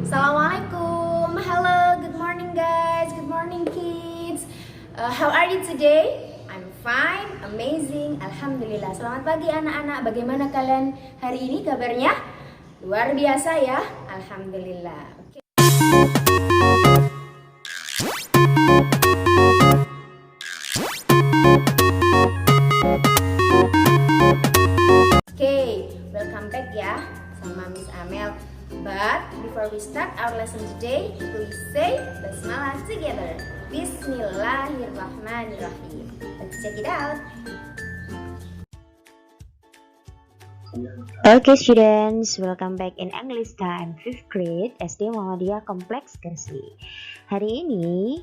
Assalamualaikum. Hello, good morning guys. Good morning kids. How are you today? I'm fine, amazing, alhamdulillah. Selamat pagi anak-anak. Bagaimana kalian hari ini kabarnya? Luar biasa ya. Alhamdulillah. Oke, welcome back ya sama Miss Amel. But before we start our lesson today, please say Basmalah together. Bismillahirrahmanirrahim. Let's check it out. Okay students, welcome back in English time 5th grade SD Muhammadiyah Kompleks Gresik. Hari ini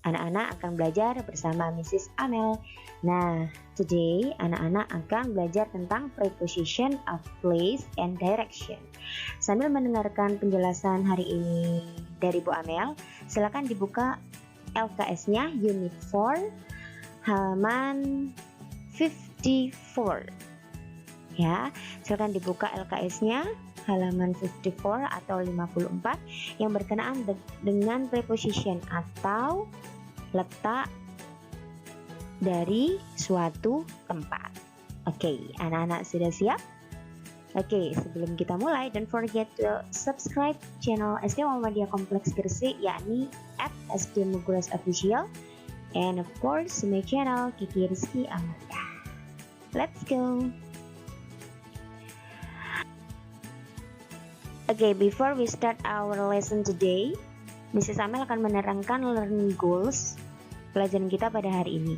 anak-anak akan belajar bersama Mrs. Amel. Nah, today anak-anak akan belajar tentang preposition of place and direction. Sambil mendengarkan penjelasan hari ini dari Bu Amel, silakan dibuka LKS-nya Unit 4 halaman 54. Ya, silakan dibuka LKS-nya halaman 54 atau 54 yang berkenaan dengan preposition atau letak dari suatu tempat. Oke, anak-anak sudah siap? Oke, sebelum kita mulai, don't forget to subscribe channel SD Muhammadiyah Kompleks Gresik, yakni @SD_Mugras_Official, and of course my channel Kiki Rizky Amalia. Let's go. Okay, before we start our lesson today, Mrs. Amel akan menerangkan learning goals pelajaran kita pada hari ini.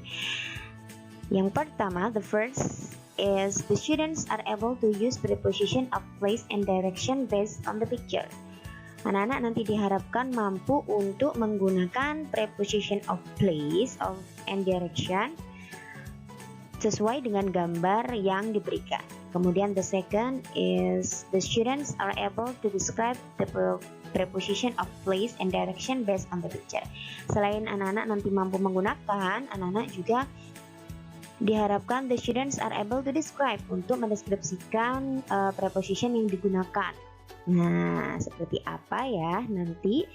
Yang pertama, the first is the students are able to use preposition of place and direction based on the picture. Anak-anak nanti diharapkan mampu untuk menggunakan preposition of place and direction sesuai dengan gambar yang diberikan. Kemudian the second is the students are able to describe the preposition of place and direction based on the picture. Selain anak-anak nanti mampu menggunakan, anak-anak juga diharapkan the students are able to describe untuk mendeskripsikan preposition yang digunakan. Nah, seperti apa ya nanti?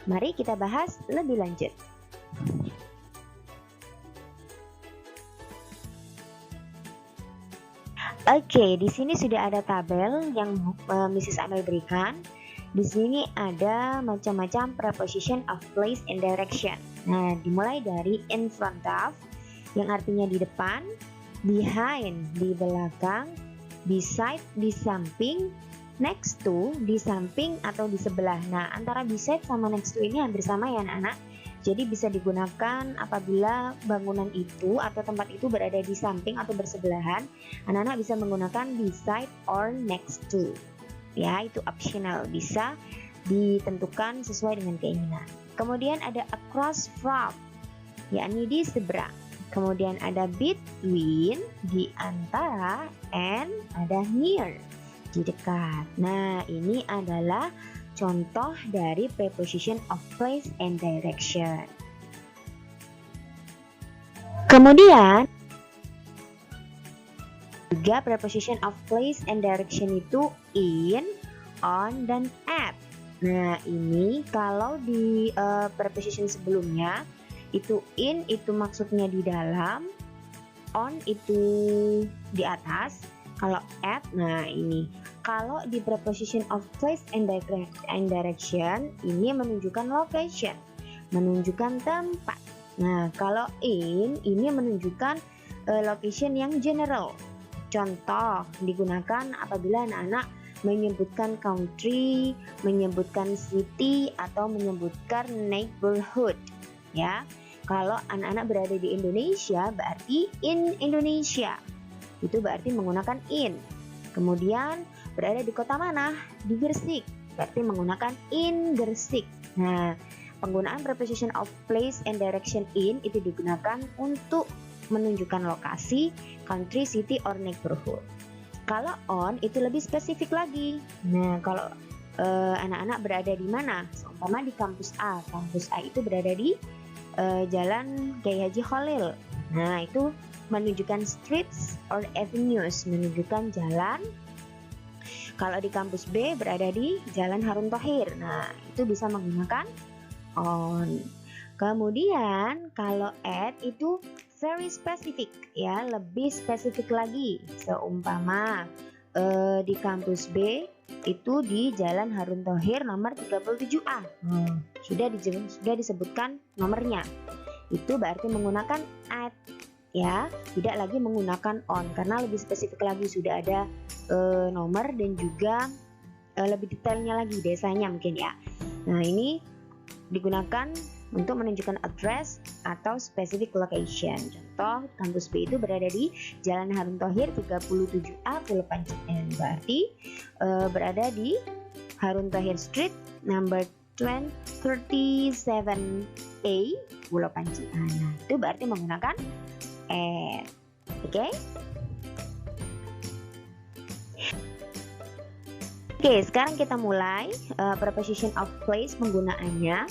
Mari kita bahas lebih lanjut. Oke, di sini sudah ada tabel yang Mrs. Amel berikan. Di sini ada macam-macam preposition of place and direction. Nah, dimulai dari in front of, yang artinya di depan, behind, di belakang, beside, di samping, next to, di samping atau di sebelah. Nah, antara beside sama next to ini hampir sama ya anak-anak. Jadi bisa digunakan apabila bangunan itu atau tempat itu berada di samping atau bersebelahan. Anak-anak bisa menggunakan beside or next to. Ya, itu optional, bisa ditentukan sesuai dengan keinginan. Kemudian ada across from, yakni di seberang. Kemudian ada between, di antara, and ada near, di dekat. Nah, ini adalah contoh dari preposition of place and direction. Kemudian juga preposition of place and direction itu in, on, dan at. Nah, ini kalau di preposition sebelumnya itu in itu maksudnya di dalam, on itu di atas, kalau at, nah ini. Kalau di preposition of place and direction ini menunjukkan location, menunjukkan tempat. Nah, kalau in ini menunjukkan location yang general. Contoh digunakan apabila anak-anak menyebutkan country, menyebutkan city, atau menyebutkan neighborhood. Ya, kalau anak-anak berada di Indonesia berarti in Indonesia. Itu berarti menggunakan in. Kemudian berada di kota mana? Di Gresik, berarti menggunakan in Gresik. Nah, penggunaan preposition of place and direction in itu digunakan untuk menunjukkan lokasi, country, city, or neighborhood. Kalau on itu lebih spesifik lagi. Nah, kalau anak-anak berada di mana? Umpama di kampus A. Kampus A itu berada di Jalan Kiai Haji Khalil. Nah, itu menunjukkan streets or avenues, menunjukkan jalan, Kalau di kampus B berada di Jalan Harun Tohir. Nah, itu bisa menggunakan on. Kemudian kalau at itu very specific ya, lebih spesifik lagi. Seumpama di kampus B itu di Jalan Harun Tohir nomor 37A. Sudah disebutkan nomornya. Itu berarti menggunakan at ya, tidak lagi menggunakan on karena lebih spesifik lagi, sudah ada nomor dan juga lebih detailnya lagi desanya mungkin ya. Nah, ini digunakan untuk menunjukkan address atau specific location. Contoh, kampus B itu berada di Jalan Harun Tohir 37A Pulau Pancitan. Berarti berada di Harun Tohir Street number 37A Pulau Pancitan. Nah, itu berarti menggunakan at. Oke? Oke, sekarang kita mulai preposition of place penggunaannya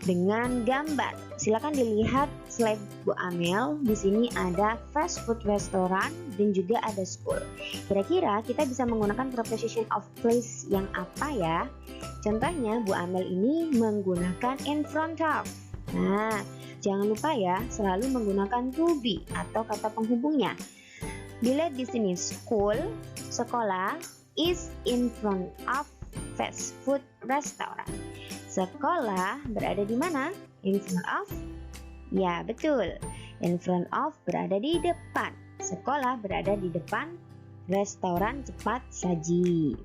dengan gambar. Silakan dilihat slide Bu Amel. Di sini ada fast food restaurant dan juga ada school. Kira-kira kita bisa menggunakan preposition of place yang apa ya? Contohnya Bu Amel ini menggunakan in front of. Nah, jangan lupa ya, selalu menggunakan to be atau kata penghubungnya. Dilihat di sini school, sekolah, is in front of fast food restaurant. Sekolah berada di mana? In front of? Ya, betul. In front of berada di depan. Sekolah berada di depan restoran cepat saji.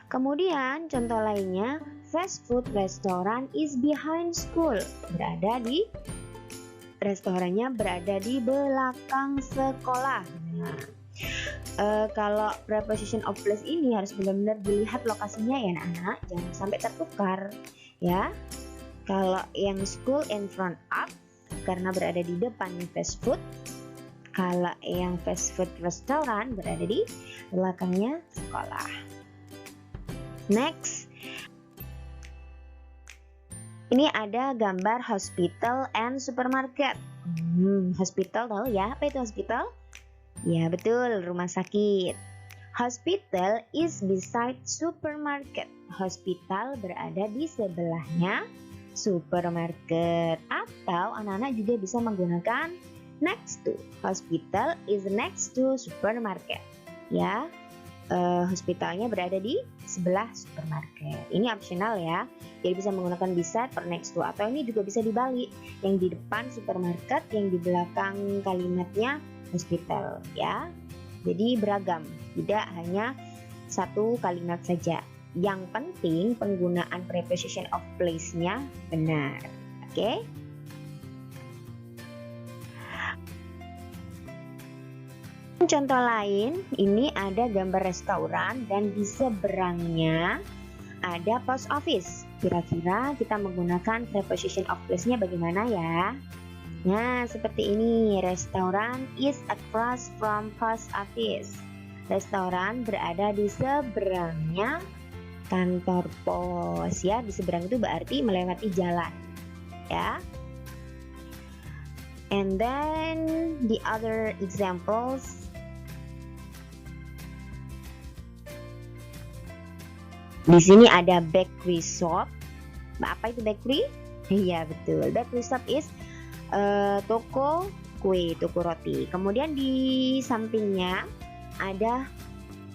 Kemudian contoh lainnya, fast food restaurant is behind school. Restorannya berada di belakang sekolah. Nah, kalau preposition of place ini harus benar-benar dilihat lokasinya ya anak-anak, jangan sampai tertukar ya. Kalau yang school in front of karena berada di depan fast food, kalau yang fast food restaurant berada di belakangnya sekolah. Next, ini ada gambar hospital and supermarket. Hospital tahu ya, apa itu hospital? Ya betul, rumah sakit. Hospital is beside supermarket. Hospital berada di sebelahnya supermarket. Atau anak-anak juga bisa menggunakan next to. Hospital is next to supermarket. Ya, hospitalnya berada di sebelah supermarket. Ini optional ya. Jadi bisa menggunakan beside per next to, atau ini juga bisa dibalik. Yang di depan supermarket, yang di belakang kalimatnya hospital ya. Jadi beragam, tidak hanya satu kalimat saja. Yang penting penggunaan preposition of place-nya benar. Oke? Contoh lain, ini ada gambar restoran dan di seberangnya ada post office. Kira-kira kita menggunakan preposition of place-nya bagaimana ya? Nah, seperti ini. Restoran is across from post office. Restoran berada di seberangnya kantor pos ya. Di seberang itu berarti melewati jalan ya. And then the other examples. Di sini ada bakery shop. Apa itu bakery? Iya betul. Bakery shop is toko kue, toko roti. Kemudian di sampingnya ada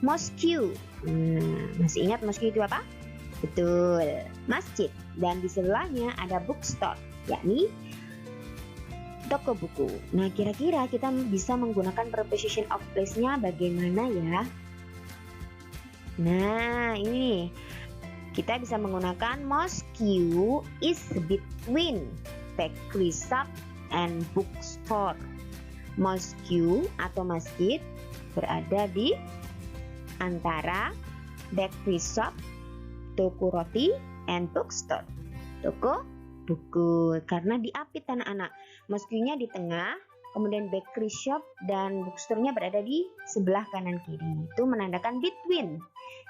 mosque. Masih ingat mosque itu apa? Betul, masjid. Dan di sebelahnya ada bookstore, yakni toko buku. Nah, kira-kira kita bisa menggunakan preposition of place-nya bagaimana ya? Nah, ini kita bisa menggunakan mosque is between bakery shop and bookstore. Mosque atau masjid berada di antara bakery shop, toko roti, and bookstore, toko buku. Karena diapit anak-anak, mosque-nya di tengah, kemudian bakery shop dan bookstore-nya berada di sebelah kanan kiri. Itu menandakan between,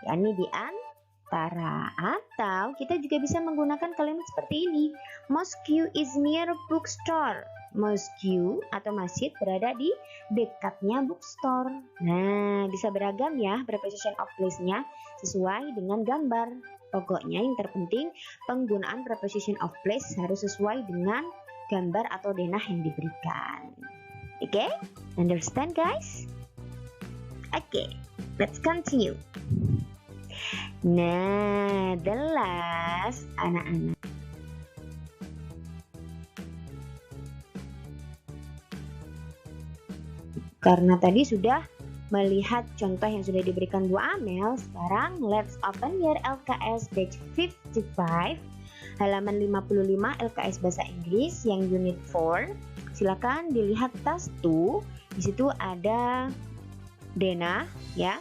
yakni di antara. Atau kita juga bisa menggunakan kalimat seperti ini, mosque is near bookstore. mosque atau masjid berada di dekatnya bookstore. Nah, bisa beragam ya preposition of place-nya sesuai dengan gambar. Pokoknya yang terpenting penggunaan preposition of place harus sesuai dengan gambar atau denah yang diberikan. Oke? Understand guys? Oke, let's continue. Nah, the last anak-anak. Karena tadi sudah melihat contoh yang sudah diberikan Bu Amel, sekarang let's open your LKS page 55, halaman 55 LKS Bahasa Inggris yang unit 4. Silakan dilihat task 2. Di situ ada denah ya.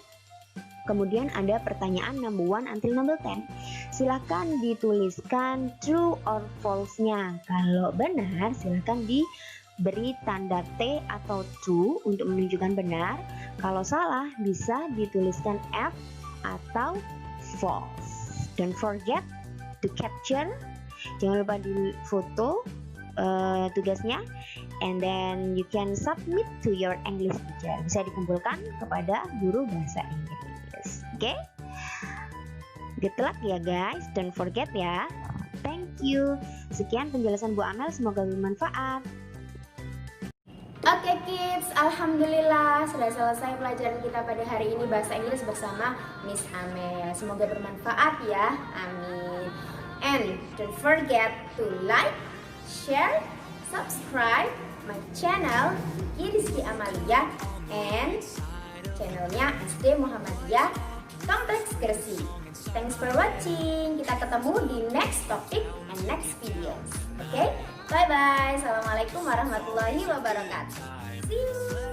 Kemudian ada pertanyaan number 1 until number 10. Silakan dituliskan true or false-nya. Kalau benar, silakan diberi tanda T atau true untuk menunjukkan benar. Kalau salah, bisa dituliskan F atau false. Don't forget to capture. Jangan lupa di foto tugasnya, and then you can submit to your English teacher. Bisa dikumpulkan kepada guru bahasa Inggris. Oke? Good luck ya guys. Don't forget ya. Thank you. Sekian penjelasan Bu Amel, semoga bermanfaat. Oke kids, alhamdulillah sudah selesai pelajaran kita pada hari ini bahasa Inggris bersama Miss Amel. Semoga bermanfaat ya. Amin. And don't forget to like, share, subscribe my channel Rizky Amalia and channelnya SD Muhammadiyah Kompleks Gresik. Thanks for watching. Kita ketemu di next topic and next videos. Oke, bye bye. Assalamualaikum warahmatullahi wabarakatuh. See you.